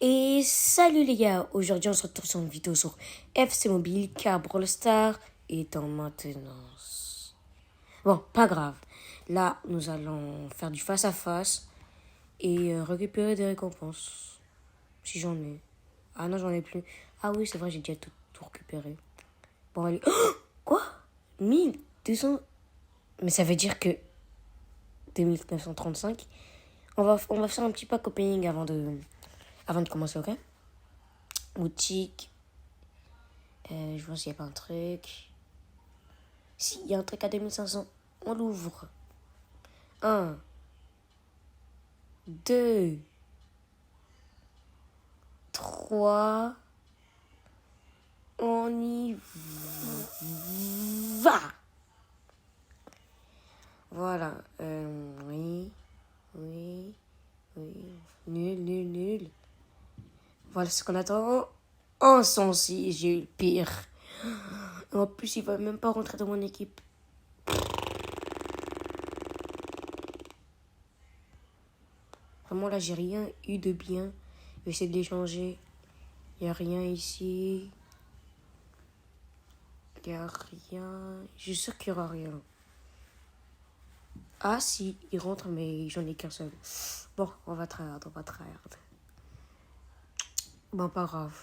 Et salut les gars, aujourd'hui on se retrouve sur une vidéo sur FC Mobile car Brawl Stars est en maintenance. Bon, pas grave. Là, nous allons faire du face à face et récupérer des récompenses. Si j'en ai. Ah non, j'en ai plus. Ah oui, c'est vrai, j'ai déjà tout récupéré. Bon, allez. Oh, quoi 1200. Mais ça veut dire que 2935. On va faire un petit pack opening avant de commencer, ok? Boutique. Je vois s'il n'y a pas un truc. Si, il y a un truc à 2500. On l'ouvre. 1, 2, 3. On y va. Voilà. Oui. Nul. Voilà ce qu'on attend. Oh, si j'ai eu le pire. En plus, il va même pas rentrer dans mon équipe. Vraiment, là, j'ai rien eu de bien. Je vais essayer de l'échanger. Il n'y a rien ici. Il n'y a rien. Je suis sûre qu'il n'y aura rien. Ah, si, il rentre, mais j'en ai qu'un seul. Bon, on va tryhard. Bon, pas grave.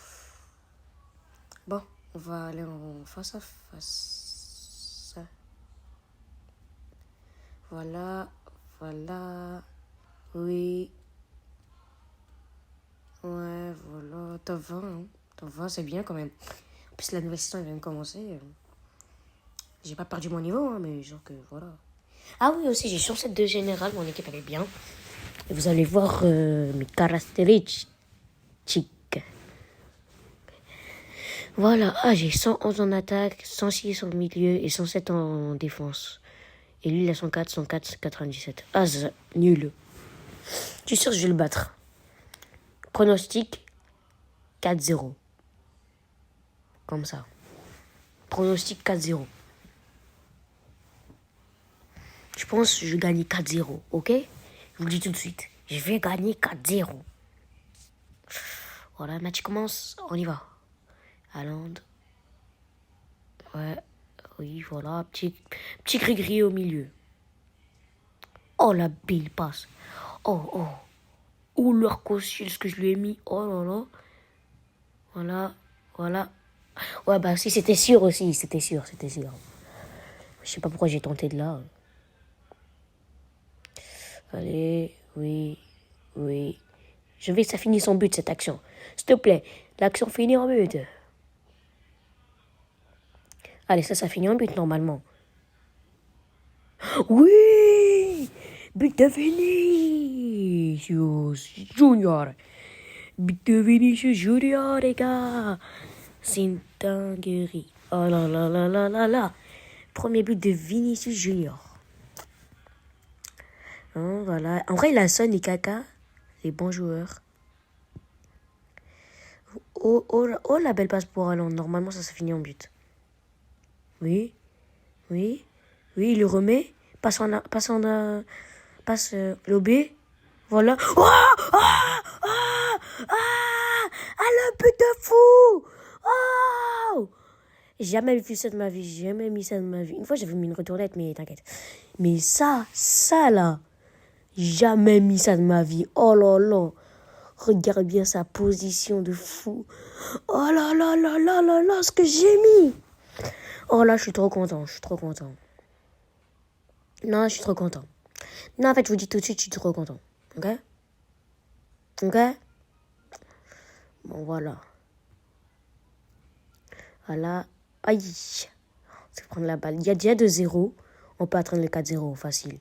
Bon, on va aller en face à face. Voilà. Oui. Ouais, voilà. Top 20, hein. Top 20, c'est bien quand même. En plus, la nouvelle saison, elle vient de commencer. J'ai pas perdu mon niveau, hein, mais genre que voilà. Ah oui, aussi, j'ai changé de général. Mon équipe, elle est bien. Et vous allez voir mes caractéristiques. Voilà. Ah, j'ai 111 en attaque, 106 au milieu et 107 en défense. Et lui, il a 104, 97. Ah, c'est nul. Je suis sûr que je vais le battre. Pronostic 4-0. Comme ça. Pronostic 4-0. Je pense que je vais gagner 4-0, ok? Je vous le dis tout de suite. Je vais gagner 4-0. Voilà, le match commence. On y va. Haaland. Ouais. Oui, voilà. Petit gris-gris au milieu. Oh, la belle passe. Oh. Oh, leur costume, ce que je lui ai mis. Oh là là. Voilà. Ouais, bah si, c'était sûr aussi. C'était sûr. Je sais pas pourquoi j'ai tenté de là. Allez, oui. Je veux que ça finisse en but, cette action. S'il te plaît, l'action finit en but. Allez, ça finit en but, normalement. Oui! But de Vinicius Junior. But de Vinicius Junior, les gars. C'est une dinguerie. Oh là. Premier but de Vinicius Junior. Hein, voilà. En vrai, il a Son et Kaka. Les bons joueurs. Oh, la belle passe pour Haaland. Normalement, ça finit en but. Oui, il le remet. Passe lobé. Voilà. Oh, le but de fou. Oh, jamais vu ça de ma vie. Jamais mis ça de ma vie. Une fois, j'avais mis une retournette, mais t'inquiète. Mais ça là. Jamais mis ça de ma vie. Oh là. Regarde bien sa position de fou. Oh là, ce que j'ai mis. Oh là, je suis trop content. Non, je suis trop content. Non, en fait, je vous dis tout de suite, je suis trop content. Ok? Bon, voilà. Aïe. On va prendre la balle. Il y a déjà 2-0. On peut atteindre le 4-0. Facile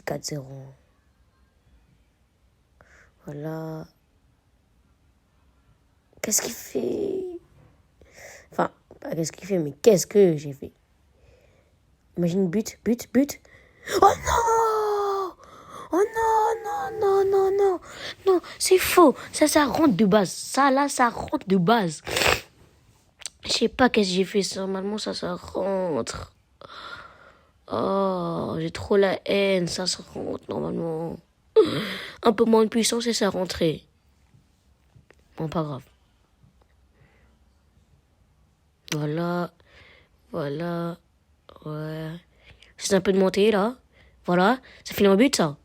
4-0. Voilà. Qu'est-ce qu'il fait? Enfin, pas qu'est-ce qu'il fait, mais qu'est-ce que j'ai fait? Imagine but. Oh non! Oh non! Non, c'est faux. Ça rentre de base. Ça rentre de base. Je sais pas qu'est-ce que j'ai fait. Normalement, ça rentre. Oh, j'ai trop la haine. Ça se rentre normalement. Un peu moins de puissance et ça rentrait. Bon, pas grave. Voilà. Voilà. Ouais. C'est un peu de montée, là. Voilà. Ça finit en but, ça.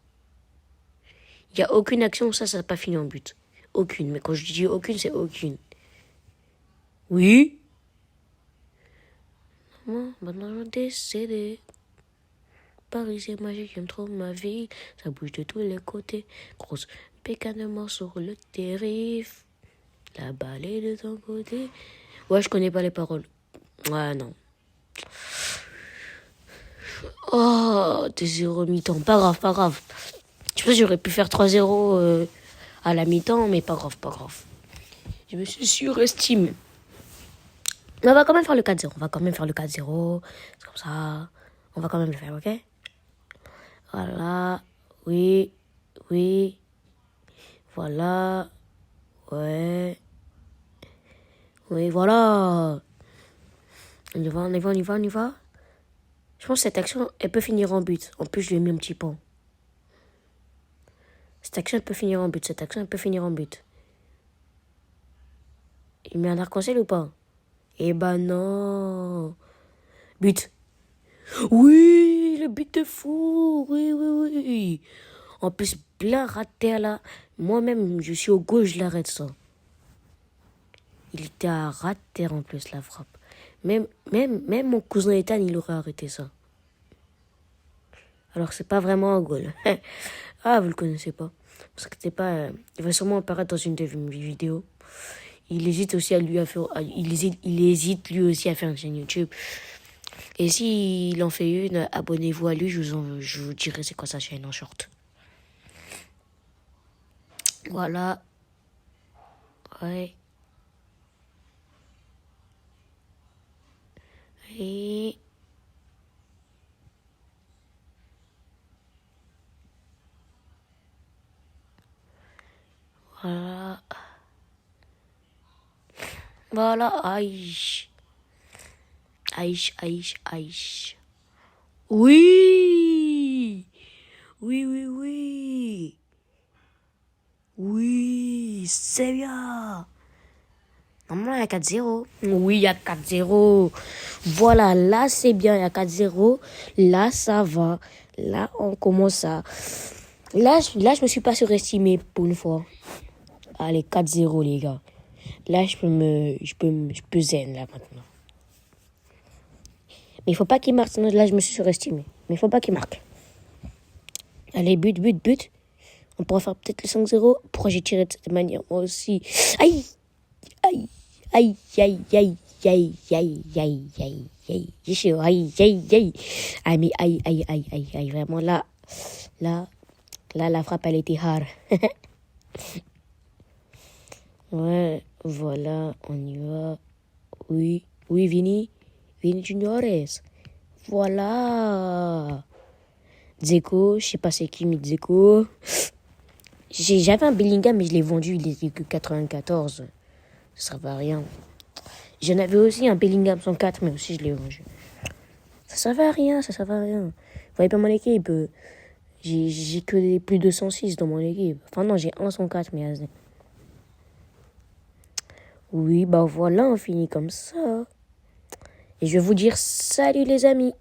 Il n'y a aucune action, ça n'a pas fini en but. Aucune. Mais quand je dis aucune, c'est aucune. Oui. Moi, maintenant, je décédé. Paris, c'est magique, j'aime trop ma vie. Ça bouge de tous les côtés. Grosse pécanement sur le terrif. La balle est de ton côté. Ouais, je connais pas les paroles. Ouais, non. Oh, t'es 0 mi-temps. Pas grave, pas grave. Je pense que j'aurais pu faire 3-0 à la mi-temps, mais pas grave, pas grave. Je me suis surestimé. Mais on va quand même faire le 4-0. On va quand même faire le 4-0. C'est comme ça. On va quand même le faire, ok? Voilà. Oui. Oui. Voilà. Ouais. Oui, voilà. On y va, on y va, on y va, on y va. Je pense que cette action, elle peut finir en but. En plus, je lui ai mis un petit pont. Cette action, elle peut finir en but. Cette action, elle peut finir en but. Il met un arc-en-ciel ou pas? Eh ben non. But. Oui, le but de fou. Oui, oui, oui. En plus, plein raté là. Moi-même, je suis au gauche, je l'arrête ça. Il était à ras de terre en plus, la frappe. Même mon cousin Ethan, il aurait arrêté ça. Alors que c'est pas vraiment un goal. Ah, vous le connaissez pas. Parce que c'est pas. Il va sûrement apparaître dans une de mes vidéos. Il hésite aussi il hésite lui aussi à faire une chaîne YouTube. Et s'il en fait une, abonnez-vous à lui, je vous dirai c'est quoi sa chaîne en short. Voilà. Ouais. Et... Voilà. Voilà. Aïe. Aïe, aïe, aïe. Oui. Oui, oui, oui. Oui, c'est bien. Normalement, il y a 4-0. Oui, il y a 4-0. Voilà, là, c'est bien, il y a 4-0. Là, ça va. Là, on commence à... Là, je me suis pas surestimé pour une fois. Allez, 4-0, les gars. Là, je peux zen, là, maintenant. Mais il faut pas qu'il marque, sinon là, je me suis surestimé. Mais il faut pas qu'il marque. Allez, but, but, but. On pourra faire peut-être le 5-0. Pourquoi j'ai tiré de cette manière, moi aussi. Aïe. Aïe. Aïe, aïe, aïe, aïe, aïe, aïe, aïe, aïe. J'ai chaud, aïe, aïe, aïe. Ah, mais aïe, aïe, aïe, aïe, aïe. Vraiment, là, la frappe, elle était hard. Ouais, voilà, on y va. Oui, oui, Vini Juniores. Voilà. Dzeko, je sais pas c'est qui, mais Dzeko. J'avais un Bellingham, mais je l'ai vendu, il était que 94. Ça servait à rien. J'en avais aussi un Bellingham 104, mais aussi je l'ai vendu. Ça servait à rien, ça servait à rien. Vous voyez pas mon équipe, j'ai que des plus de 106 dans mon équipe. Enfin non, j'ai un 104, mais... Oui, bah voilà, on finit comme ça. Et je vais vous dire salut les amis.